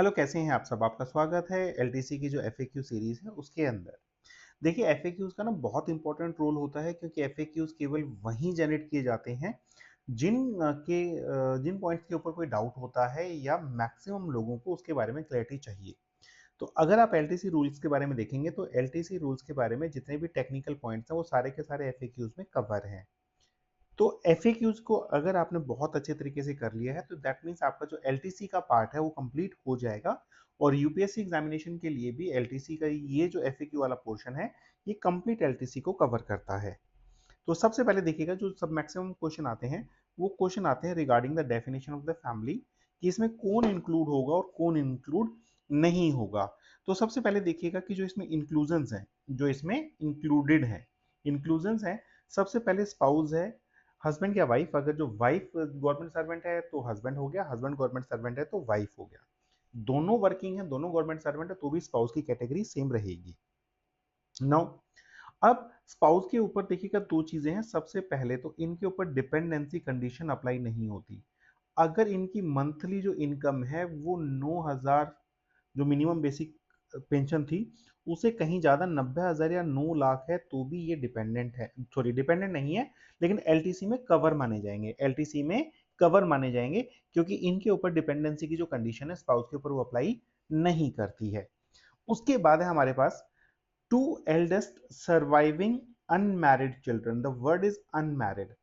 Hello, कैसे हैं आप सब? आपका स्वागत है एलटीसी की जो एफएक्यू सीरीज है उसके अंदर। देखिए, एफएक्यूज का ना बहुत इंपॉर्टेंट रोल होता है क्योंकि एफएक्यूज केवल वहीं जनरेट किए जाते हैं जिन पॉइंट्स के ऊपर कोई डाउट होता है या मैक्सिमम लोगों को उसके बारे में क्लैरिटी चाहिए। तो अगर आप एलटीसी रूल्स के बारे में देखेंगे तो एलटीसी रूल्स के बारे में जितने भी टेक्निकल पॉइंट्स हैं वो सारे के सारे एफएक्यूज में कवर हैं। तो एफएक्यूज को अगर आपने बहुत अच्छे तरीके से कर लिया है तो दैट मीन्स आपका जो एलटीसी का पार्ट है वो कंप्लीट हो जाएगा। और यूपीएससी एग्जामिनेशन के लिए भी एलटीसी का ये जो एफएक्यू वाला पोर्शन है ये कंप्लीट एलटीसी को कवर करता है। तो सबसे पहले देखिएगा, जो सब मैक्सिमम क्वेश्चन आते हैं वो क्वेश्चन आते हैं regarding the definition of the family, कि इसमें कौन इंक्लूड होगा और कौन इंक्लूड नहीं होगा। तो सबसे पहले देखिएगा कि जो इसमें इंक्लूजन्स हैं, जो इसमें इंक्लूडेड है, इंक्लूजन्स हैं। सबसे पहले स्पाउस है, हस्बैंड या वाइफ। अगर जो वाइफ गवर्नमेंट सर्वेंट है तो हस्बैंड हो गया, हस्बैंड गवर्नमेंट सर्वेंट है तो वाइफ हो गया। दोनों वर्किंग है, दोनों गवर्नमेंट सर्वेंट है तो भी स्पाउस की कैटेगरी सेम रहेगी। नाउ अब स्पाउस के ऊपर देखिएगा दो चीजें हैं। सबसे पहले तो इनके ऊपर डिपेंडेंसी कंडीशन अप्लाई नहीं होती। अगर इनकी मंथली जो इनकम है वो 9,000, जो मिनिमम बेसिक पेंशन थी, उसे कहीं ज्यादा 90,000 या 9 लाख है तो भी ये डिपेंडेंट है, सॉरी डिपेंडेंट नहीं है, लेकिन एलटीसी में कवर माने जाएंगे, एलटीसी में कवर माने जाएंगे, क्योंकि इनके ऊपर डिपेंडेंसी की जो कंडीशन है स्पाउस के ऊपर वो अप्लाई नहीं करती है। उसके बाद है हमारे पास two eldest surviving unmarried children. The word is unmarried.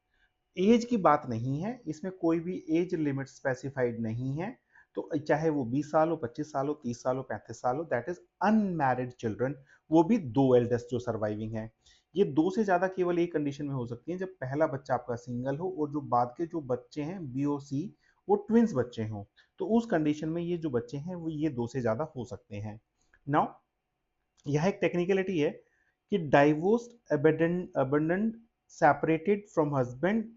Age की बात नहीं है इसमें, कोई भी एज लिमिट स्पेसिफाइड नहीं है। तो चाहे वो 20 साल हो, 25 साल हो, 30 साल हो, 35 साल हो, दैट इज अनमैरिड चिल्ड्रन। वो भी दो एल्डेस्ट जो सर्वाइविंग है। ये दो से ज्यादा केवल एक कंडीशन में हो सकती है, जब पहला बच्चा आपका सिंगल हो और जो बाद के जो बच्चे हैं बी ओ सी वो ट्विंस बच्चे हों। तो उस कंडीशन में ये जो बच्चे हैं वो ये दो से ज्यादा हो सकते हैं। नाउ यह एक टेक्निकलिटी है कि divorced abandoned separated from husband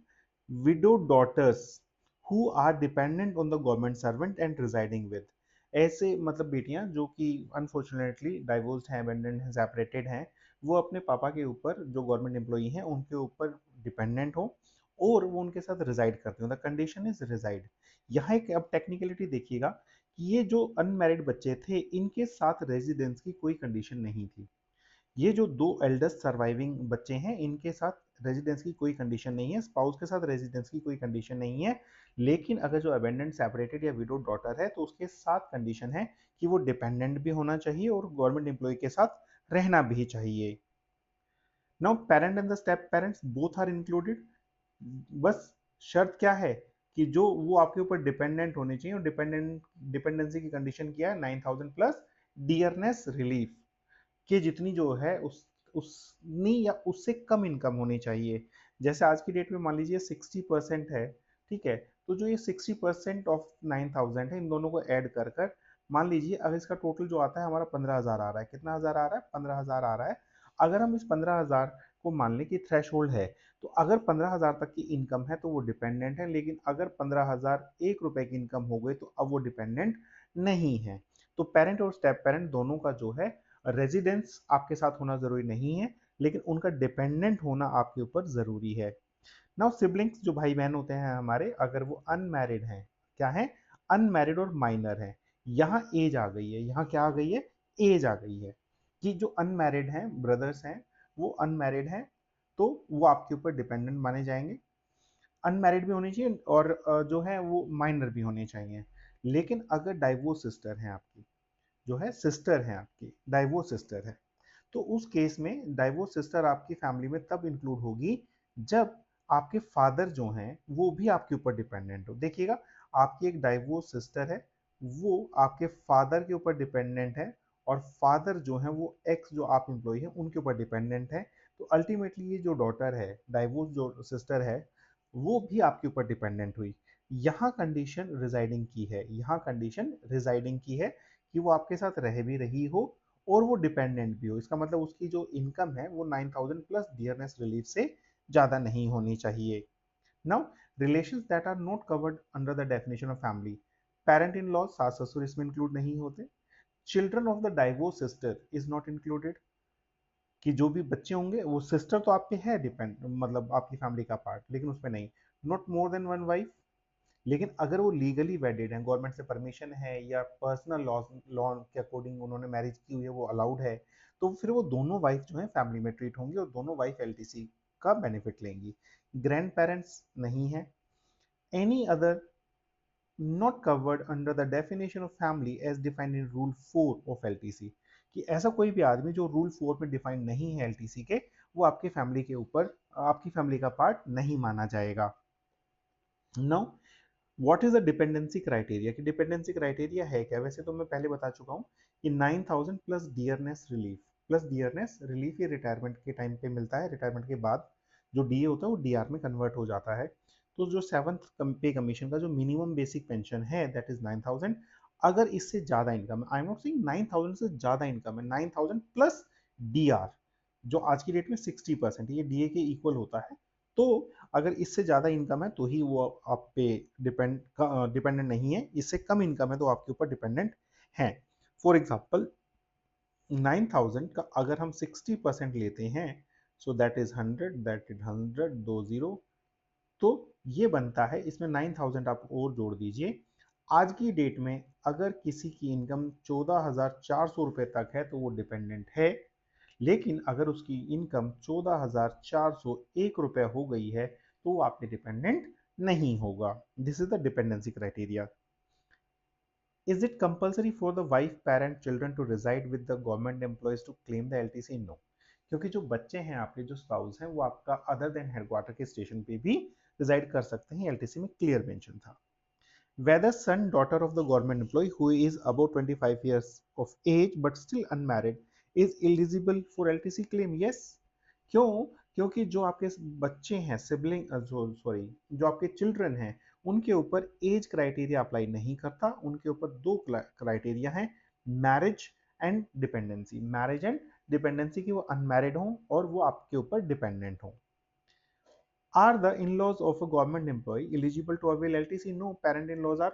widow daughters who are dependent on the government servant and residing with. ऐसे मतलब बेटियां जो कि अनफॉर्चुनेटली डाइवोर्स्ड हैं, अबेंडेंट हैं, सेपरेटेड हैं, वो अपने पापा के ऊपर जो गवर्नमेंट एम्प्लॉई हैं उनके ऊपर डिपेंडेंट हो और वो उनके साथ रिजाइड करते हो। The condition is reside. यहाँ एक अब टेक्निकलिटी देखिएगा कि ये जो अनमैरिड बच्चे थे इनके साथ रेजिडेंस की कोई कंडीशन नहीं थी। ये जो दो एल्डेस्ट सर्वाइविंग बच्चे हैं इनके साथ रेजिडेंस की कोई कंडीशन नहीं है, स्पाउस के साथ रेजिडेंस की कोई कंडीशन नहीं है। लेकिन अगर जो अबेंडेंट सेपरेटेड या विडो डॉटर है तो उसके साथ कंडीशन है कि वो डिपेंडेंट भी होना चाहिए और गवर्नमेंट एम्प्लॉय के साथ रहना भी चाहिए। Now parent and the step parents both are included. बस शर्त क्या है कि जो वो आपके ऊपर डिपेंडेंट होने चाहिए, और डिपेंडेंसी की कंडीशन क्या है, 9,000 प्लस डियरनेस रिलीफ के जितनी जो है उतनी या उससे कम इनकम होनी चाहिए। जैसे आज की डेट में मान लीजिए 60% है, ठीक है, तो जो ये 60% ऑफ 9,000 है इन दोनों को ऐड कर कर मान लीजिए अगर इसका टोटल जो आता है हमारा 15,000 आ रहा है। कितना हजार आ रहा है? 15,000 आ रहा है। अगर हम इस 15,000 को मान लें कि थ्रेश होल्ड है, तो अगर 15,000 तक की इनकम है तो वो डिपेंडेंट है, लेकिन अगर 15,001 रुपए की इनकम हो गई तो अब वो डिपेंडेंट नहीं है। तो पेरेंट और स्टेप पेरेंट दोनों का जो है रेजिडेंस आपके साथ होना जरूरी नहीं है, लेकिन उनका डिपेंडेंट होना आपके ऊपर जरूरी है। नाउ सिबलिंग्स जो भाई बहन होते हैं हमारे, अगर वो अनमैरिड हैं, क्या है, अनमैरिड और माइनर हैं, यहाँ एज आ गई है, यहाँ क्या आ गई है, एज आ गई है कि जो अनमैरिड हैं ब्रदर्स हैं, वो अनमैरिड हैं तो वो आपके ऊपर डिपेंडेंट माने जाएंगे। अनमैरिड भी होनी चाहिए और जो है वो माइनर भी होने चाहिए। लेकिन अगर डाइवोर्स सिस्टर हैं आपकी, जो है सिस्टर है आपकी, डाइवोर्स सिस्टर है, तो उस केस में डाइवोर्स सिस्टर आपकी फैमिली में तब इंक्लूड होगी जब आपके फादर जो हैं वो भी आपके ऊपर डिपेंडेंट हो। देखिएगा, आपकी एक डाइवोर्स सिस्टर है, वो आपके फादर के ऊपर डिपेंडेंट है, और फादर जो है वो एक्स जो आप एम्प्लॉय है उनके ऊपर डिपेंडेंट है। तो अल्टीमेटली ये जो डॉटर है, डाइवोर्स जो सिस्टर है, वो भी आपके ऊपर डिपेंडेंट हुई। यहाँ कंडीशन रिजाइडिंग की है, यहाँ कंडीशन रिजाइडिंग की है कि वो आपके साथ रह भी रही हो और वो डिपेंडेंट भी हो। इसका मतलब उसकी जो इनकम है वो 9,000 प्लस डियरनेस रिलीफ से ज़्यादा नहीं होनी चाहिए। Now relations that are not covered under the definition of family, parent in law, सास ससुर इसमें इंक्लूड नहीं होते। Children of the divorce sister is not included, कि जो भी बच्चे होंगे वो सिस्टर तो आपके है डिपेंड, मतलब आपकी फैमिली का पार्ट, लेकिन उसमें नहीं। Not more than one wife, लेकिन अगर वो लीगली वेडेड है, गवर्नमेंट से परमिशन है या पर्सनल लॉ के अकॉर्डिंग उन्होंने मैरिज की हुई है, वो अलाउड है, तो फिर वो दोनों वाइफ जो है फैमिली में ट्रीट होंगी और दोनों वाइफ एलटीसी का बेनिफिट लेंगी। ग्रैंड पेरेंट्स नहीं है। Any other not covered under the definition of family as defined in rule 4 of LTC, कि ऐसा कोई भी आदमी जो रूल 4 में डिफाइंड नहीं है एलटीसी के, वो आपकी फैमिली के ऊपर आपकी फैमिली का पार्ट नहीं माना जाएगा। Now what is the dependency criteria, कि डिपेंडेंसी क्राइटेरिया है क्या? वैसे तो मैं पहले बता चुका हूँ कि 9000 plus dearness relief, plus dearness relief ये रिटायरमेंट के टाइम पे मिलता है, रिटायरमेंट के बाद जो डीए होता है वो डीआर में कन्वर्ट हो जाता है। तो जो सेवंथ पे कमीशन का जो मिनिमम बेसिक पेंशन है दैट इज 9000। अगर इससे ज्यादा इनकम है, आई एम नॉट सेइंग 9000 से ज्यादा इनकम है, 9000 प्लस डीआर जो आज की डेट में 60% ये डीए के इक्वल होता है, तो अगर इससे ज्यादा इनकम है तो ही वो आप पे डिपेंडेंट नहीं है, इससे कम इनकम है तो आपके ऊपर डिपेंडेंट है। फॉर एग्जाम्पल 9000 का अगर हम 60% लेते हैं, so that is 100, that is 100, 20, तो ये बनता है, इसमें 9000 आप और जोड़ दीजिए। आज की डेट में अगर किसी की इनकम 14,400 रुपए तक है तो वो डिपेंडेंट है, लेकिन अगर उसकी इनकम 14,401 रुपए हो गई है तो वो आपके डिपेंडेंट नहीं होगा। This is the dependency criteria. Is it compulsory for the wife parent children to reside with the government employees to claim the LTC? No, क्योंकि जो बच्चे हैं आपके, जो स्पाउस हैं, वो आपका अदर देन हेडक्वार्टर के स्टेशन पे भी रिजाइड कर सकते हैं, एलटीसी में क्लियर मेंशन था। Whether son daughter of the government employee who is above 25 years of age but still unmarried is eligible for LTC claim? Yes. क्यों? क्योंकि जो आपके बच्चे हैं, सिबलिंग जो सॉरी जो आपके चिल्ड्रन हैं, उनके ऊपर एज क्राइटेरिया अप्लाई नहीं करता, उनके ऊपर दो क्राइटेरिया हैं, marriage and dependency. Marriage and dependency की वो अनमैरिड हों और वो आपके ऊपर डिपेंडेंट हों। Are the in-laws of a government employee eligible to avail LTC? No, parent-in-laws are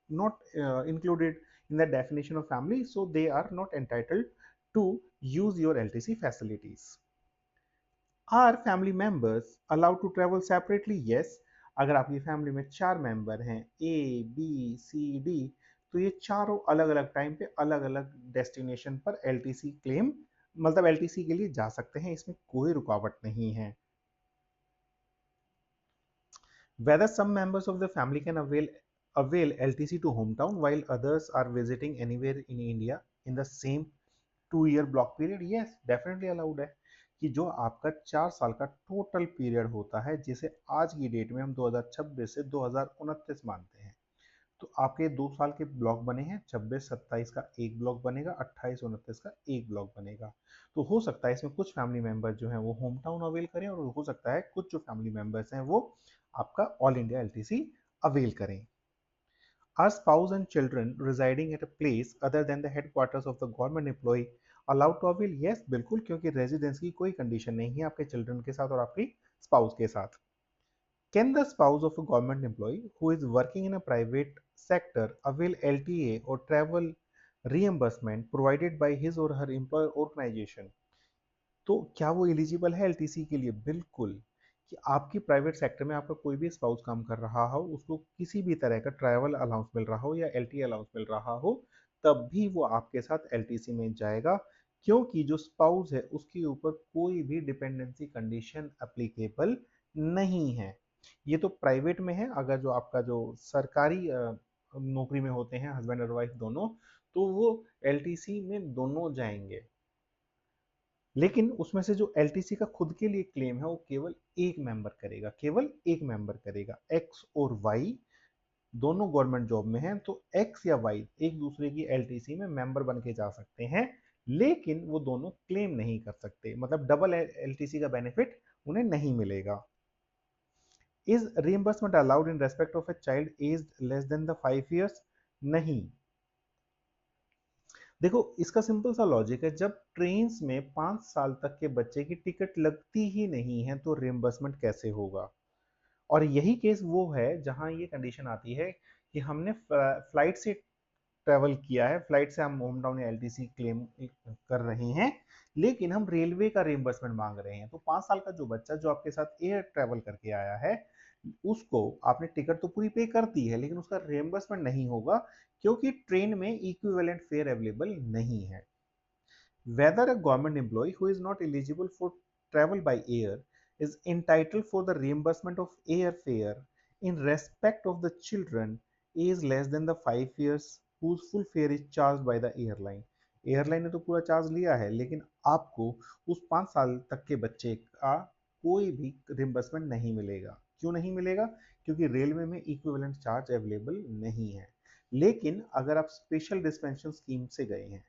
not included in the definition of family, so they are not entitled to use your LTC facilities. Are family members allowed to travel separately? Yes. अगर आपकी family में 4 member हैं, ए B C D, तो ये चारों अलग अलग time पे अलग अलग डेस्टिनेशन पर एलटीसी क्लेम, मतलब एलटीसी के लिए जा सकते हैं, इसमें कोई रुकावट नहीं है। Whether some members of the family can avail LTC to hometown while others are visiting anywhere in India in the same 2 year block period? Yes, definitely allowed है, कि जो आपका 4 साल का टोटल पीरियड होता है, जिसे आज की डेट में हम 2026 से 2029 मानते हैं, तो आपके 2 साल के ब्लॉक बने हैं, 26-27 का एक ब्लॉक बनेगा, 28-29 का एक ब्लॉक बनेगा। तो हो सकता है इसमें कुछ फैमिली मेंबर जो हैं वो होम टाउन अवेल करें, और हो सकता है कुछ जो फैमिली मेंबर्स हैं वो आपका ऑल इंडिया एलटीसी अवेल करें। Are spouse and children residing at a place other than the headquarters of the government employee allowed to avail? Yes, बिल्कुल, क्योंकि रेजिडेंस की कोई कंडीशन नहीं है आपके चिल्ड्रन के साथ और आपकी स्पाउस के साथ। Can the spouse of a government employee who is working in a private sector avail LTA or travel reimbursement provided by his or her employer organization? तो क्या वो एलिजिबल है एलटीसी के लिए? बिल्कुल, कि आपकी प्राइवेट सेक्टर में आपका कोई भी स्पाउस काम कर रहा हो, उसको किसी भी तरह का ट्रैवल अलाउंस मिल रहा हो या एलटी अलाउंस मिल रहा हो, तब भी वो आपके साथ एलटीसी में जाएगा, क्योंकि जो स्पाउस है उसके ऊपर कोई भी डिपेंडेंसी कंडीशन एप्लीकेबल नहीं है। ये तो प्राइवेट में है, अगर जो आपका जो सरकारी नौकरी में होते हैं हस्बैंड और वाइफ दोनों, तो वो एलटीसी में दोनों जाएंगे, लेकिन उसमें से जो एलटीसी का खुद के लिए क्लेम है वो केवल एक मेंबर करेगा, केवल एक मेंबर करेगा। एक्स और वाई दोनों गवर्नमेंट जॉब में हैं, तो एक्स या वाई एक दूसरे की एलटीसी में मेंबर बन के जा सकते हैं, लेकिन वो दोनों क्लेम नहीं कर सकते, मतलब डबल एलटीसी का बेनिफिट उन्हें नहीं मिलेगा। Is reimbursement allowed in respect of a child age less than the 5 years? नहीं। देखो, इसका सिंपल सा लॉजिक है, जब ट्रेन में 5 साल तक के बच्चे की टिकट लगती ही नहीं है तो रिइंबर्समेंट कैसे होगा? और यही केस वो है जहां ये कंडीशन आती है कि हमने फ्लाइट से ट्रेवल किया है, फ्लाइट से हम होम टाउन या एलटीसी क्लेम कर रहे हैं, लेकिन हम रेलवे का रिइंबर्समेंट मांग रहे हैं। तो 5 साल का जो बच्चा जो आपके साथ एयर ट्रेवल करके आया है, उसको आपने टिकट तो पूरी पे कर दी है लेकिन उसका रिएम्बर्समेंट नहीं होगा क्योंकि ट्रेन में इक्विवेलेंट फेयर अवेलेबल नहीं है। Whether a government employee who is not eligible for travel by air is entitled for the reimbursement of airfare in respect of the children age less than the 5 years whose full fare is charged by the airline। Airline ने तो पूरा charge लिया है लेकिन आपको उस 5 साल तक के बच्चे का कोई भी रिम्बर्समेंट नहीं मिलेगा। क्यों नहीं मिलेगा? क्योंकि रेलवे में इक्विवेलेंट चार्ज अवेलेबल नहीं है। लेकिन अगर आप स्पेशल डिस्पेंशन स्कीम से गए हैं,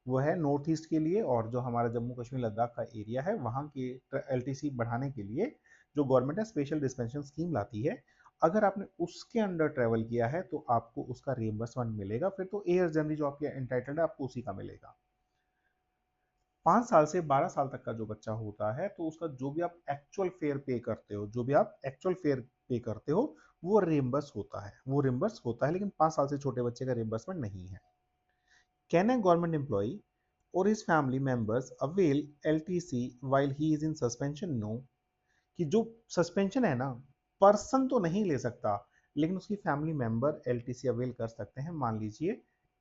वो है नॉर्थ ईस्ट के लिए और जो हमारा जम्मू कश्मीर लद्दाख का एरिया है वहाँ की एलटीसी बढ़ाने के लिए जो गवर्नमेंट है स्पेशल डिस्पेंशन स्कीम लाती है। अगर आपने उसके अंडर ट्रेवल किया है तो आपको उसका रिएम्बर्समेंट मिलेगा। फिर तो एयर जर्नी जो आपके एंटाइटल्ड है आपको उसी का मिलेगा। 5 साल से 12 साल तक का जो बच्चा होता है तो उसका जो भी आप एक्चुअल फेयर पे करते हो, जो भी आप एक्चुअल फेयर पे करते हो वो रिएम्बर्स होता है, वो रिएम्बर्स होता है, लेकिन 5 साल से छोटे बच्चे का रिएम्बर्समेंट नहीं है। Can a government employee or his family members avail LTC while he is in suspension? No। कि जो सस्पेंशन है ना, पर्सन तो नहीं ले सकता लेकिन उसकी फैमिली मेंबर एलटीसी अवेल कर सकते हैं। मान लीजिए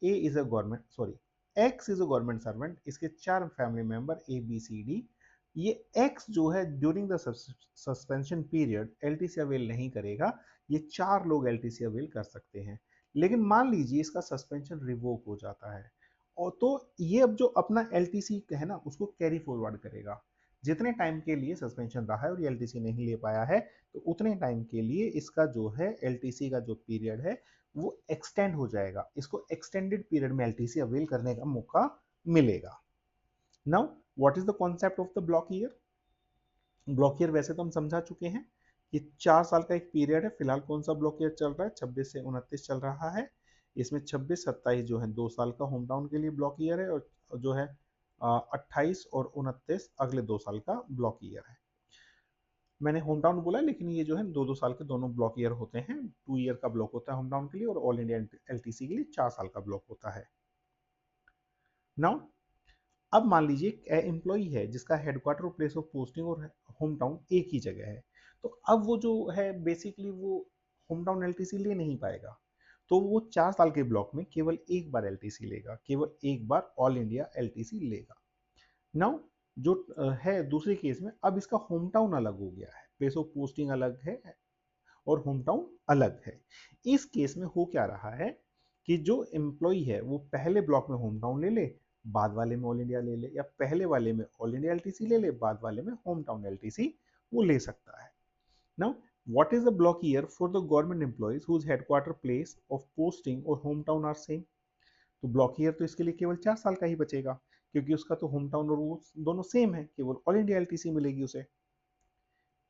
A is a government sorry X is a government servant, इसके 4 family member A B C D. ये एक्स जो है during the suspension period LTC avail नहीं करेगा, ये 4 लोग एलटीसी अवेल कर सकते हैं। लेकिन मान लीजिए इसका सस्पेंशन रिवोक हो जाता है और तो ये अब जो अपना एलटीसी है ना उसको कैरी फॉरवर्ड करेगा। जितने टाइम के लिए सस्पेंशन रहा है और ये एलटीसी नहीं ले पाया है तो उतने टाइम के लिए इसका जो है एलटीसी का जो पीरियड है वो एक्सटेंड हो जाएगा। इसको एक्सटेंडेड पीरियड में एलटीसी अवेल करने का मौका मिलेगा। Now what is the concept of the block year? Block year वैसे तो हम समझा चुके हैं कि 4 साल का एक पीरियड है। फिलहाल कौन सा ब्लॉक ईयर चल रहा है? 26 से 29 चल रहा है। इसमें 26-27 जो है 2 साल का होम टाउन के लिए ब्लॉक ईयर है और जो है 28 और 29 अगले 2 साल का ब्लॉक ईयर है। मैंने होम टाउन बोला लेकिन ये जो है 2-2 साल के दोनों ब्लॉक ईयर होते हैं। 2 ईयर का ब्लॉक होता है होम टाउन के लिए और ऑल इंडिया एलटीसी के लिए 4 साल का ब्लॉक होता है। नाउ अब मान लीजिए एम्प्लॉई है जिसका हेडक्वार्टर और प्लेस ऑफ पोस्टिंग और होम टाउन एक ही जगह है, तो अब वो जो है बेसिकली वो होम टाउन एलटीसी ले नहीं पाएगा। तो वो 4 साल के ब्लॉक में केवल एक बार एलटीसी लेगा, केवल एक बार ऑल इंडिया एलटीसी लेगा। नाउ जो है दूसरे केस में अब इसका होम टाउन अलग हो गया है, प्लेस ऑफ पोस्टिंग अलग है और होम टाउन अलग है। इस केस में हो क्या रहा है कि जो एम्प्लॉय है वो पहले ब्लॉक में होम टाउन ले ले, बाद वाले में ऑल इंडिया ले ले, या पहले वाले में ऑल इंडिया एलटीसी ले ले, बाद वाले में होम टाउन एलटीसी वो ले सकता है। Now what is the block year for the government employees whose headquarter place of posting और होम टाउन आर सेम? तो ब्लॉक ईयर तो इसके लिए केवल 4 साल का ही बचेगा क्योंकि उसका तो होम टाउन और वो दोनों सेम है, केवल ऑल इंडिया एलटीसी मिलेगी उसे।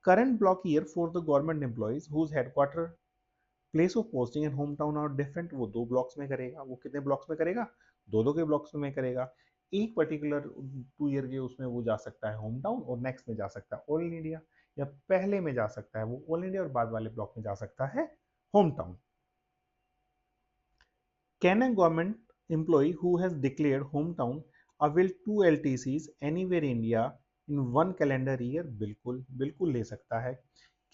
Current block year for the government employees whose headquarter place of posting and home town are different, वो 2 ब्लॉक्स में करेगा। वो कितने ब्लॉक्स में करेगा? दो के ब्लॉक्स में करेगा। एक पर्टिकुलर 2 ईयर के उसमें वो जा सकता है होम टाउन और नेक्स्ट में जा सकता है ऑल इंडिया, या पहले में जा सकता है वो ऑल इंडिया और बाद वाले ब्लॉक में जा सकता है home town. Can a government employee who has declared hometown avail 2 LTCs anywhere India in 1 calendar year? बिल्कुल बिल्कुल ले सकता है।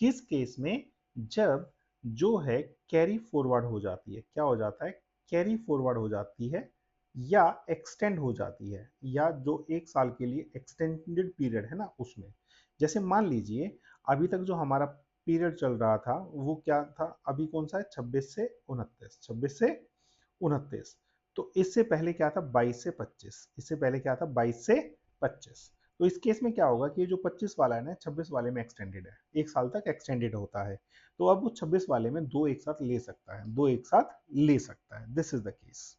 किस केस में? जब जो है कैरी फॉरवर्ड हो जाती है। क्या हो जाता है? कैरी फॉरवर्ड हो जाती है या एक्सटेंड हो जाती है, या जो 1 साल के लिए एक्सटेंडेड पीरियड है ना उसमें। जैसे मान लीजिए अभी तक जो हमारा पीरियड चल रहा था वो क्या था? अभी कौन सा है? 26 से 29, 26 से 29। तो इससे पहले क्या था? 22 से 25। इससे पहले क्या था? 22 से 25। तो इस केस में क्या होगा कि ये जो 25 वाला है ना 26 वाले में एक्सटेंडेड है, 1 साल तक एक्सटेंडेड होता है। तो अब वो 26 वाले में दो एक साथ ले सकता है, दो एक साथ ले सकता है। This is the case.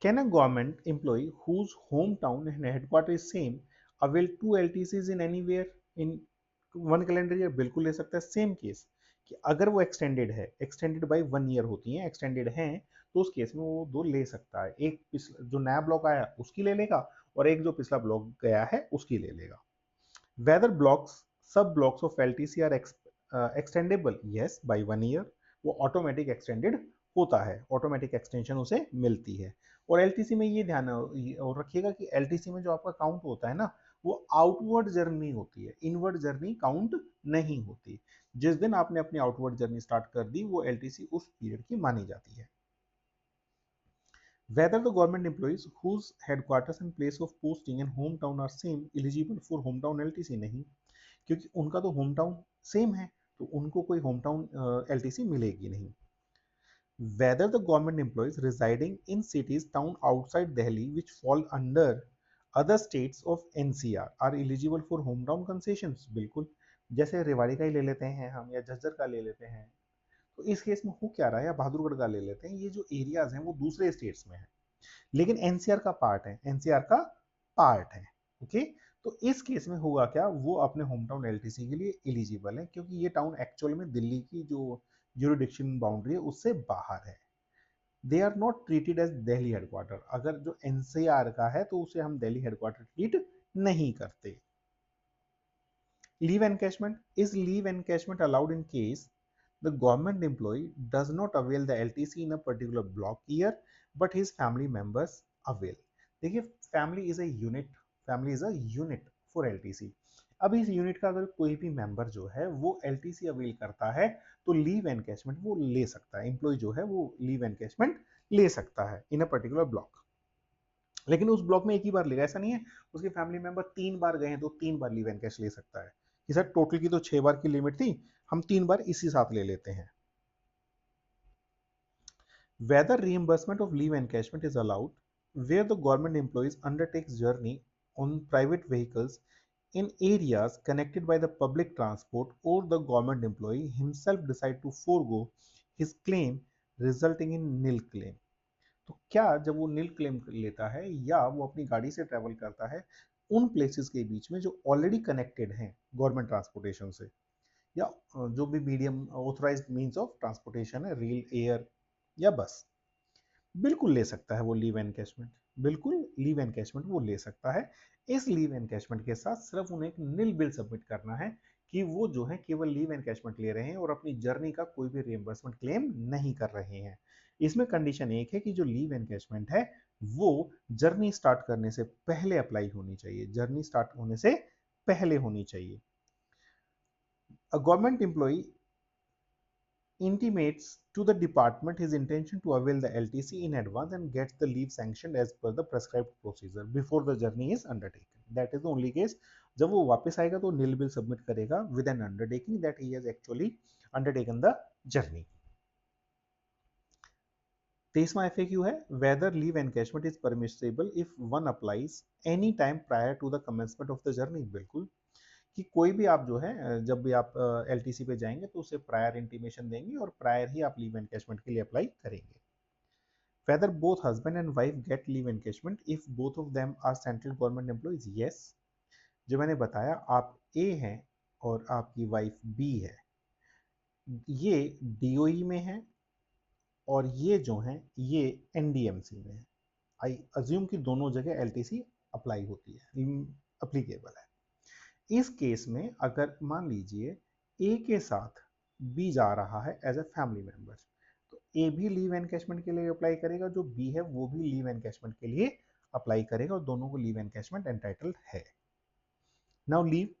Can a government employee whose hometown and headquarter is same avail 2 LTCs in anywhere in 1 calendar year? बिल्कुल ले सकता है। सेम केस कि अगर वो एक्सटेंडेड है, एक्सटेंडेड बाई 1 ईयर होती है, एक्सटेंडेड है तो उस केस में वो दो ले सकता है। एक जो नया ब्लॉक आया उसकी ले लेगा और एक जो पिछला ब्लॉक गया है उसकी ले लेगा। Whether blocks sub blocks of LTC are extendable? Yes, by 1 year. वो ऑटोमेटिक एक्सटेंडेड होता है, ऑटोमेटिक एक्सटेंशन उसे मिलती है। और एलटीसी में ये ध्यान और रखिएगा कि एलटीसी में जो आपका काउंट होता है ना वो आउटवर्ड जर्नी होती है, इनवर्ड जर्नी काउंट नहीं होती। जिस दिन आपने अपनी आउटवर्ड जर्नी स्टार्ट कर दी वो एलटीसी उस पीरियड की मानी जाती है। Whether the government employees whose headquarters and place of posting and hometown are same eligible for hometown LTC, नहीं, क्योंकि उनका तो hometown सेम है तो उनको कोई hometown LTC मिलेगी नहीं। Whether the government employees residing in cities town outside Delhi which fall under other states of NCR are eligible for hometown concessions, बिल्कुल। जैसे रेवाड़ी का ही ले लेते हैं हम या झज्जर का ले लेते हैं, तो इस केस में हो क्या रहा है, या बहादुरगढ़ का ले लेते हैं, ये जो एरियाज हैं वो दूसरे स्टेट्स में है लेकिन एनसीआर का पार्ट है, एनसीआर का पार्ट है। ओके, तो इस केस में होगा क्या, वो अपने होम टाउन एलटीसी के लिए एलिजिबल है क्योंकि ये टाउन एक्चुअल में दिल्ली की जो ज्यूरिडिक्शन बाउंड्री है उससे बाहर है। They are not treated as Delhi headquarter, अगर जो एनसीआर का है तो उसे हम दिल्ली हेडक्वार्टर ट्रीट नहीं करते। Leave encashment, is leave encashment allowed in case the government employee does not avail the LTC in a particular block year but his family members avail। देखिए family is a unit, family is a unit for LTC। अब इस unit का अगर कोई भी member जो है वो LTC अवेल करता है तो लीव एनकैशमेंट वो ले सकता है, एम्प्लॉय जो है वो लीव एनकैशमेंट ले सकता है इन अ पर्टिकुलर ब्लॉक। लेकिन उस ब्लॉक में एक ही बार लेगा, ऐसा नहीं है उसके फैमिली मेंबर 3 बार गए हैं तो 3 बार लीव एनकैश ले सकता है कि सर टोटल की तो 6 बार की लिमिट थी, हम 3 बार इसी साथ ले लेते हैं। Whether reimbursement of leave encashment is allowed where the government employees undertakes journey on private vehicles in areas connected by the public transport or the government employee himself decide to forego his claim resulting in nil claim। तो क्या जब वो नील claim लेता है या वो अपनी गाड़ी से ट्रेवल करता है उन प्लेसेस के बीच में जो ऑलरेडी कनेक्टेड हैं गवर्नमेंट ट्रांसपोर्टेशन से, या जो भी medium authorised means of transportation है, रेल, एयर या बस, बिल्कुल ले सकता है वो लीव एनकैशमेंट, बिल्कुल लीव एनकैशमेंट वो ले सकता है। इस लीव एनकैशमेंट के साथ सिर्फ उन्हें एक नील बिल सबमिट करना है कि वो जो है केवल लीव एनकैशमेंट ले रहे हैं और अपनी जर्नी का कोई भी रिएम्बर्समेंट क्लेम नहीं कर रहे हैं। इसमें कंडीशन एक है कि जो लीव एनकैशमेंट है वो जर्नी स्टार्ट करने से पहले अप्लाई होनी चाहिए, जर्नी स्टार्ट होने से पहले होनी चाहिए। A government employee intimates to the department his intention to avail the LTC in advance and gets the leave sanctioned as per the prescribed procedure before the journey is undertaken. That is the only case जब वो वापस आएगा तो नील bill submit करेगा with an undertaking that he has actually undertaken the journey। 23वां FAQ है whether leave encashment is permissible if one applies any time prior to the commencement of the journey। बिल्कुल, कि कोई भी आप जो है जब भी आप LTC पे जाएंगे तो उसे प्रायर इंटीमेशन देंगे और प्रायर ही आप लीव एनकैशमेंट के लिए अप्लाई करेंगे। Whether both husband and wife get leave encashment if both of them are central government employees? Yes। जो मैंने बताया आप A हैं और आपकी वाइफ B है, ये DOE में है और ये जो हैं ये NDMC में है। आई अज्यूम कि दोनों जगह LTC अप्लाई होती है, अप्लीकेबल है। इस केस में अगर मान लीजिए ए के साथ बी जा रहा है एज ए फैमिली मेंबर तो ए भी लीव एनकैशमेंट के लिए अप्लाई करेगा, जो बी है वो भी लीव एनकैशमेंट के लिए अप्लाई करेगा और दोनों को लीव एनकैशमेंट एंटाइटल्ड है। Now leave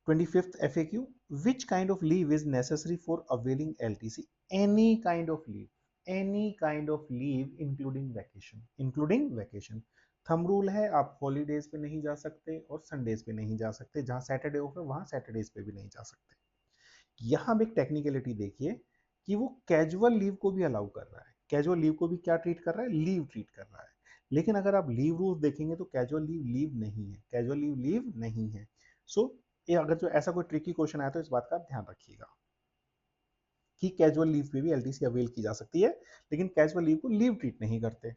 25th FAQ, which kind of leave is necessary for availing LTC? Any kind of leave, any kind of leave including vacation, including vacation। Thumb rule है, आप holidays पे नहीं जा सकते और Sundays पे नहीं जा सकते, जहां सैटरडे ऑफ है वहां सैटरडेज पे भी नहीं जा सकते। यहां भी एक टेक्निकलिटी देखिए कि वो कैजुअल लीव को भी अलाउ कर रहा है, कैजुअल लीव को भी क्या ट्रीट कर रहा है, लीव ट्रीट कर रहा है। लेकिन अगर आप लीव रूल्स देखेंगे तो कैजुअल लीव लीव नहीं है, कैजुअल लीव लीव नहीं है। सो ये अगर जो ऐसा कोई ट्रिकी क्वेश्चन आया तो इस बात का ध्यान रखिएगा कि कैजुअल लीव पे भी LTC अवेल की जा सकती है लेकिन कैजुअल लीव को लीव ट्रीट नहीं करते।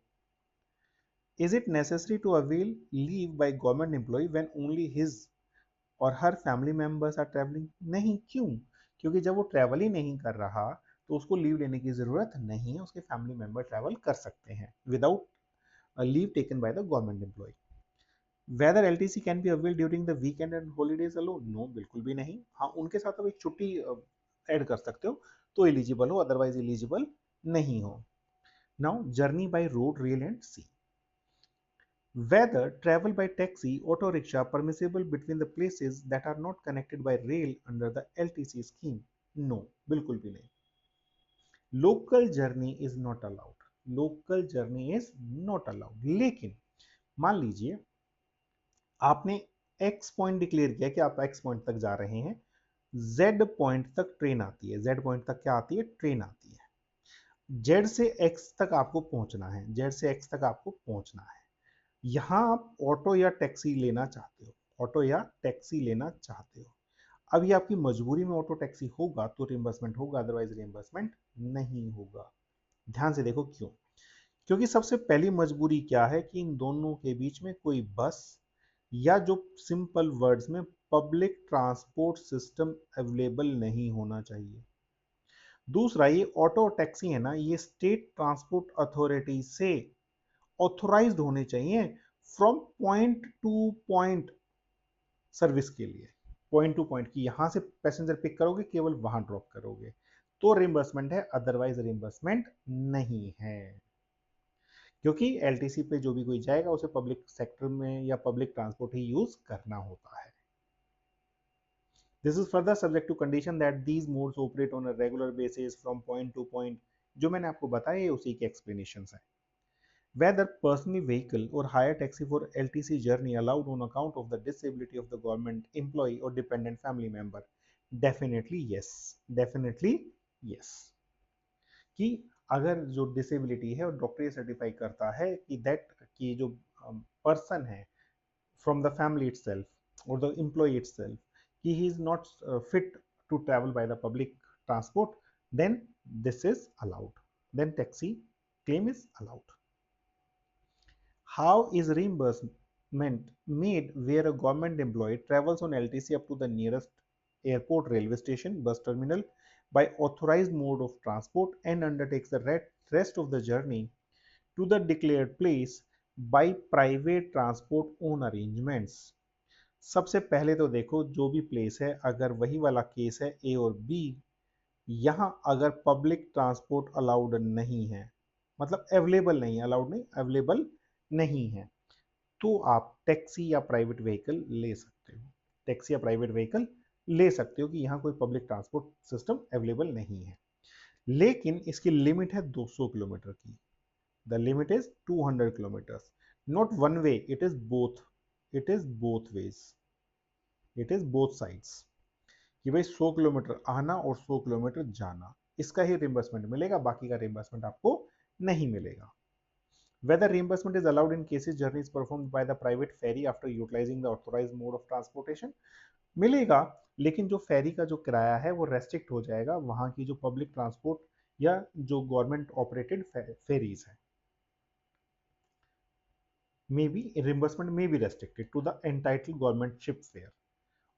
Is it necessary to avail leave by government employee when only his और her family members are travelling? नहीं, क्यों? क्योंकि जब वो ट्रैवल ही नहीं कर रहा तो उसको लीव लेने की जरूरत नहीं है, उसके फैमिली मेंबर ट्रैवल कर सकते हैं without leave taken by the government employee. Whether LTC can be availed during the weekend and holidays alone? No, बिल्कुल भी नहीं। हाँ, उनके साथ आप एक छुट्टी ऐड कर सकते हो तो एलिजिबल हो, अदरवाइज एलिजिबल नहीं हो। Now journey by road, rail and sea. Whether travel by taxi, auto rickshaw permissible between the places that are not connected by rail under the LTC scheme? No, बिल्कुल भी नहीं. Local journey is not allowed. Local journey is not allowed. लेकिन मान लीजिए आपने X point declare किया कि आप X पॉइंट तक जा रहे हैं, Z पॉइंट तक ट्रेन आती है. Z पॉइंट तक क्या आती है? ट्रेन आती है. Z से X तक आपको पहुंचना है. Z से X तक आपको पहुंचना है. यहां आप ऑटो या टैक्सी लेना चाहते हो. ऑटो या टैक्सी लेना चाहते हो. अब ये आपकी मजबूरी में ऑटो टैक्सी होगा तो रिम्बर्समेंट होगा, अदरवाइज रिम्बर्समेंट नहीं होगा. ध्यान से देखो क्यों. क्योंकि सबसे पहली मजबूरी क्या है कि इन दोनों के बीच में कोई बस या जो सिंपल वर्ड्स में पब्लिक ट्रांसपोर्ट सिस्टम अवेलेबल नहीं होना चाहिए. दूसरा, ये ऑटो टैक्सी है ना, ये स्टेट ट्रांसपोर्ट अथॉरिटी से ऑथोराइज्ड होने चाहिए from point to point service के लिए. पॉइंट टू पॉइंट की यहां से पैसेंजर पिक करोगे, केवल वहां ड्रॉप करोगे तो रिम्बर्समेंट है, अदरवाइज रिम्बर्समेंट नहीं है. क्योंकि एलटीसी पे जो भी कोई जाएगा उसे पब्लिक सेक्टर में या पब्लिक ट्रांसपोर्ट ही यूज करना होता है. This is further subject to condition that these modes operate on a regular basis from point to point. जो मैंने आपको बताया उसी के एक्सप्लेनेशन है. Whether personal vehicle or hire taxi for LTC journey allowed on account of the disability of the government employee or dependent family member? Definitely yes. Definitely yes. कि अगर जो डिसेबिलिटी है और डॉक्टर ये सर्टिफाई करता है कि दैट कि जो पर्सन है from the family itself or the employee itself, he is not fit to travel by the public transport, then this is allowed. Then taxi claim is allowed. How is reimbursement made where a government employee travels on LTC up to the nearest airport, railway station, bus terminal by authorized mode of transport and undertakes the rest of the journey to the declared place by private transport own arrangements? सबसे पहले तो देखो जो भी place है, अगर वही वाला केस है ए और बी, यहां अगर पब्लिक ट्रांसपोर्ट अलाउड नहीं है, मतलब अवेलेबल नहीं, अलाउड नहीं, अवेलेबल नहीं है, तो आप टैक्सी या प्राइवेट व्हीकल ले सकते हो. टैक्सी या प्राइवेट व्हीकल ले सकते हो कि यहाँ कोई पब्लिक ट्रांसपोर्ट सिस्टम अवेलेबल नहीं है. लेकिन इसकी लिमिट है 200 किलोमीटर की. The limit is 200 kilometre. Not one way, it is both. It is both ways. It is both sides. कि भाई 100 किलोमीटर आना और 100 किलोमीटर जाना, इसका ही रिम्बर्समेंट मिलेगा, बाकी का रिम्बर्समेंट आपको नहीं मिलेगा. Whether reimbursement is allowed in cases journeys performed by the private ferry after utilizing the authorized mode of transportation? मिलेगा, लेकिन जो फेरी का जो किराया है वो रेस्ट्रिक्ट हो जाएगा वहां की जो पब्लिक ट्रांसपोर्ट या जो गवर्नमेंट ऑपरेटेड फेरीज है. May be reimbursement may be restricted to the entitle government ship fare.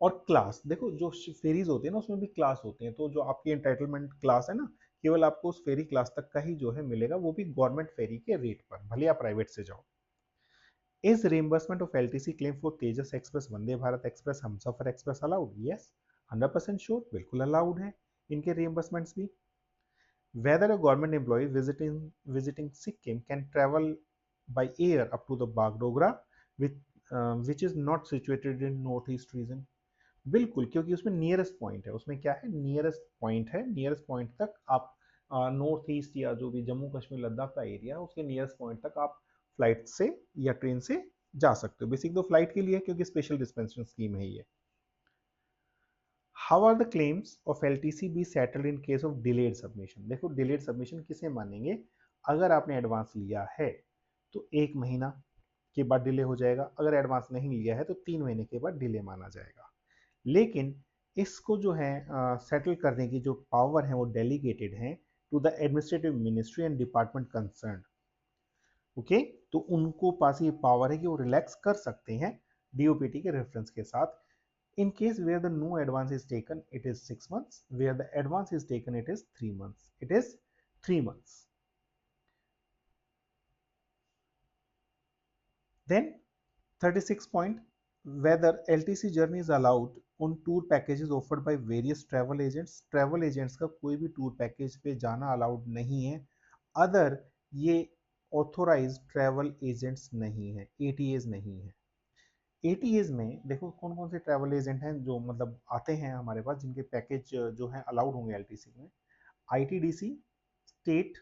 और क्लास देखो, जो फेरीज होती है ना उसमें भी क्लास होते हैं, तो जो आपकी एंटाइटलमेंट क्लास है ना, केवल आपको उस फेरी क्लास तक का ही जो है मिलेगा, वो भी गवर्नमेंट फेरी के रेट पर, भले आप प्राइवेट से जाओ. Is reimbursement of LTC claim for Tejas Express, Vande Bharat Express, Humsafar Express allowed? Yes, 100% sure, बिल्कुल allowed है इनके reimbursements भी. Whether a government employee visiting Sikkim can travel by air up to the Bagdogra, which is not situated in northeast region? बिल्कुल, क्योंकि उसमें nearest point है. उसमें क्या है? नियरेस्ट पॉइंट है. नियरेस्ट पॉइंट तक आप नॉर्थ ईस्ट या जो भी जम्मू कश्मीर लद्दाख का एरिया है उसके नियरेस्ट पॉइंट तक आप फ्लाइट से या ट्रेन से जा सकते हो. बेसिक तो फ्लाइट के लिए, क्योंकि स्पेशल डिस्पेंसेशन स्कीम है ये. How are the claims of LTC be settled in case of delayed submission? देखो, डिलेड सबमिशन किसे मानेंगे? अगर आपने एडवांस लिया है तो 1 महीना के बाद डिले हो जाएगा. अगर एडवांस नहीं लिया है तो 3 महीने के बाद डिले माना जाएगा. लेकिन इसको जो है सेटल करने की जो पावर है वो डेलीगेटेड है to the administrative ministry and department concern. Okay, तो उनको पास ये पावर है कि वो रिलैक्स कर सकते हैं डीओपीटी के रेफरेंस के साथ. In case where the no advance is taken it is 6 months, where the advance is taken it is 3 months. It is 3 months. Then 36 point, whether LTC journey is allowed on tour packages offered by various travel agents. Travel agents का कोई भी tour package पे जाना allowed नहीं है, other ये authorised travel agents नहीं है, एटीएज नहीं है। एटीएज में देखो कौन कौन से ट्रैवल एजेंट हैं जो मतलब आते हैं हमारे पास, जिनके पैकेज जो है अलाउड होंगे एलटीसी में। ITDC, state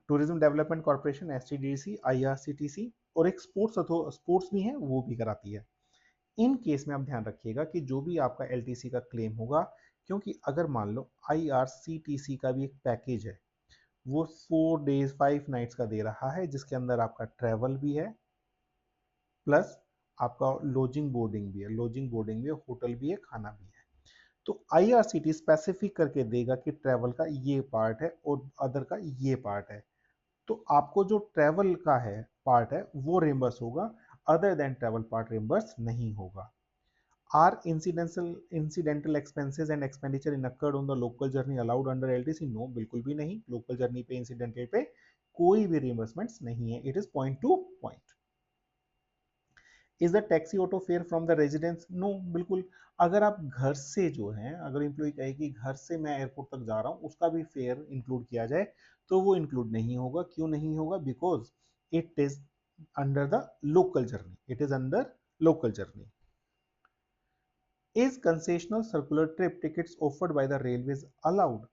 tourism development corporation STDC, IRCTC, और एक स्पोर्ट्स भी है, वो भी कराती है। इन केस में आप ध्यान रखिएगा कि जो भी आपका एलटीसी का क्लेम होगा, क्योंकि अगर मान लो आईआरसीटीसी का भी एक पैकेज है, वो 4 days 5 nights का दे रहा है, जिसके अंदर आपका ट्रैवल भी है प्लस आपका लॉजिंग बोर्डिंग भी है, लॉजिंग बोर्डिंग भी है, होटल भी है, खाना भी है। तो आईआरसीटी स्पेसिफिक करके देगा कि ट्रैवल का ये पार्ट है और अदर का ये पार्ट है। तो आपको जो ट्रैवल का है पार्ट है वो रिम्बर्स होगा, other than travel part reimburse नहीं होगा। Are incidental expenses and expenditure incurred on the local journey allowed under LTC? No, बिल्कुल भी नहीं। लोकल जर्नी पे, इंसिडेंटल पे कोई भी रिम्बर्समेंट्स नहीं है। It is point to point. Is the taxi auto fare from the residence? No, बिल्कुल। अगर आप घर से जो है, अगर एम्प्लॉय कहे कि घर से मैं एयरपोर्ट तक जा रहा हूँ, उसका भी फेयर इंक्लूड किया जाए तो वो इंक्लूड नहीं होगा। क्यों नहीं होगा? Because it is under the local journey, it is under local journey. Is concessional circular trip tickets offered by the railways allowed?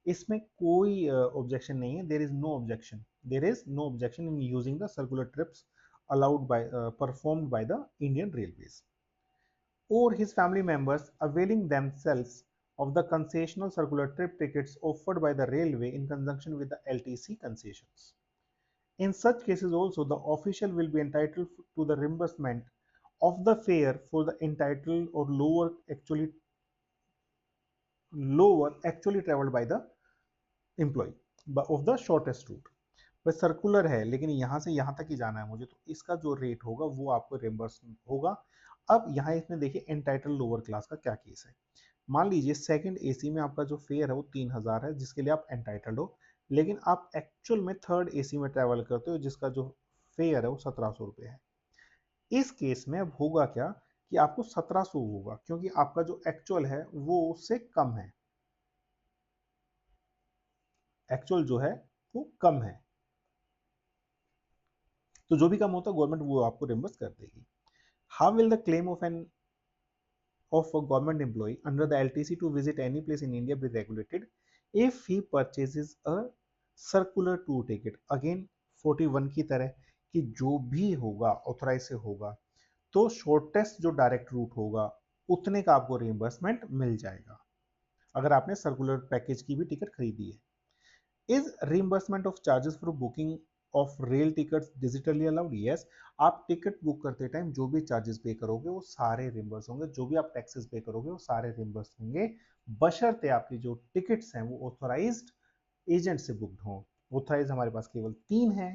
इसमें कोई ऑब्जेक्शन नहीं है। There is no objection, there is no objection in using the circular trips allowed by performed by the Indian Railways, or his family members availing themselves of the concessional circular trip tickets offered by the railway in conjunction with the LTC concessions. In such cases also, the official will be entitled to the reimbursement of the fare for the entitled or lower actually traveled by the employee of the shortest route. वह circular है लेकिन यहाँ से यहाँ तक ही जाना है मुझे, तो इसका जो रेट होगा वो आपको रिम्बर्स होगा। अब यहाँ इसमें देखिए एंटाइटल लोअर क्लास का क्या केस है। मान लीजिए सेकंड एसी में आपका जो फेयर है वो 3000 है, जिसके लिए आप एंटाइटल्ड हो, लेकिन आप एक्चुअल में थर्ड एसी में ट्रैवल करते हो जिसका जो फेयर है वो 1700 रुपये है। इस केस में अब होगा क्या कि आपको 1700 होगा, क्योंकि आपका जो एक्चुअल है वो उससे कम है, एक्चुअल जो है वो कम है। तो जो भी कम होता है गवर्नमेंट वो आपको रिम्बर्स कर देगी। How will the claim of a government employee under the LTC to visit any place in India be regulated if he purchases a circular tour ticket? Again 41 की तरह कि जो भी होगा ऑथराइज से होगा, तो शॉर्टेस्ट जो डायरेक्ट रूट होगा उतने का आपको रिइंबर्समेंट मिल जाएगा अगर आपने सर्कुलर पैकेज की भी टिकट खरीदी है। Is reimbursement of charges for booking of rail tickets digitally allowed? Yes. आप टिकट बुक करते टाइम जो भी चार्जेस पे करोगे वो सारे रिम्बर्स होंगे, जो भी आप टैक्सेस पे करोगे वो सारे रिम्बर्स होंगे, बशर्ते आपकी जो टिकट्स हैं वो ऑथोराइज्ड एजेंट से बुक्ड हो। ऑथोराइज हमारे पास केवल 3 है।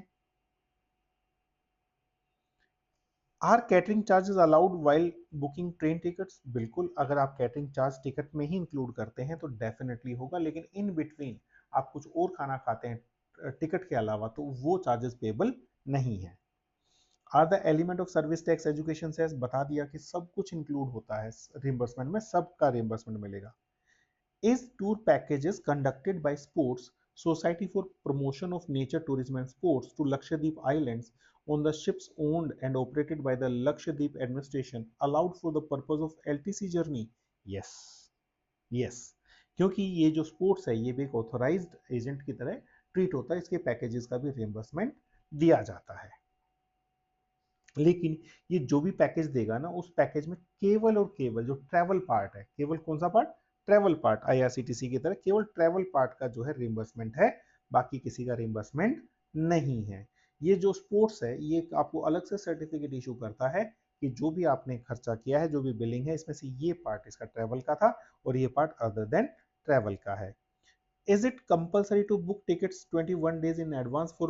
Are catering charges allowed while booking train tickets? बिल्कुल, अगर आप कैटरिंग चार्ज टिकट में ही इंक्लूड करते हैं तो डेफिनेटली होगा, लेकिन इन बिटवीन आप कुछ और खाना खाते हैं टिकट के अलावा तो वो चार्जेस पेबल नहीं है। Are the element of service tax education cess? बता दिया कि सब कुछ इंक्लूड होता है रिम्बर्समेंट में, सबका रिम्बर्समेंट मिलेगा। Is tour packages conducted by sports society for promotion of nature tourism and sports to Lakshadweep islands on the ships owned and operated by the Lakshadweep administration allowed for the purpose of LTC journey? Yes, yes, क्योंकि ये जो sports है ये भी एक authorised agent की तरह treat होता है, इसके पैकेजेस का भी रिइंबर्समेंट दिया जाता है। लेकिन ये जो भी पैकेज देगा ना, उस पैकेज में केवल और केवल जो ट्रैवल पार्ट है, केवल कौन सा पार्ट? Travel part. आईआरसीटीसी की तरह केवल ट्रैवल पार्ट का जो है रिइंबर्समेंट है, बाकी किसी का रिइंबर्समेंट नहीं है। ये जो स्पोर्ट्स है ये आपको अलग से सर्टिफिकेट इशू करता है कि जो भी आपने खर्चा किया है, जो भी बिलिंग है, इसमें से ये पार्ट इसका ट्रैवल का था और ये पार्ट अदर देन ट्रैवल का है। Is it compulsory to book tickets 21 days in advance for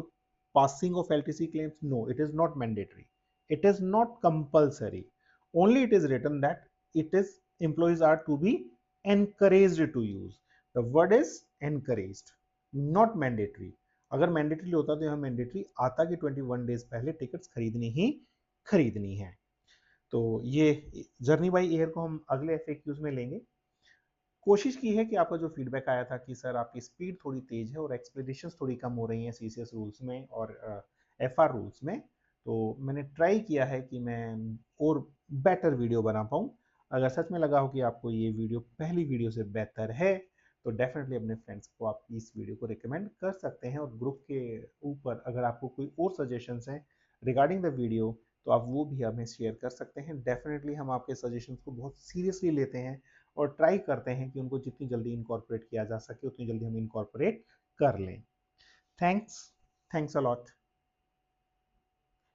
passing of LTC claims? No, it is not mandatory. It is not compulsory. Only it is written that it is employees are to be encouraged to use. The word is encouraged, not mandatory. अगर mandatory होता तो यहाँ mandatory आता कि 21 days पहले tickets खरीदनी है। तो ये जर्नी बाई एयर को हम अगले एफएक्यूज में लेंगे। कोशिश की है कि आपका जो फीडबैक आया था कि सर आपकी स्पीड थोड़ी तेज है और एक्सप्लेनेशंस थोड़ी कम हो रही हैं सीसीएस रूल्स में और एफआर रूल्स में, तो मैंने ट्राई किया है कि मैं और बेटर वीडियो बना पाऊँ। अगर सच में लगा हो कि आपको ये वीडियो पहली वीडियो से बेहतर है, तो डेफिनेटली अपने फ्रेंड्स को आप इस वीडियो को रिकमेंड कर सकते हैं, और ग्रुप के ऊपर अगर आपको कोई और सजेशंस हैं रिगार्डिंग द वीडियो, तो आप वो भी हमें शेयर कर सकते हैं। डेफिनेटली हम आपके सजेशंस को बहुत सीरियसली लेते हैं और ट्राई करते हैं कि उनको जितनी जल्दी इनकॉर्पोरेट किया जा सके उतनी जल्दी हम इनकॉर्पोरेट कर लें। Thanks thanks a lot.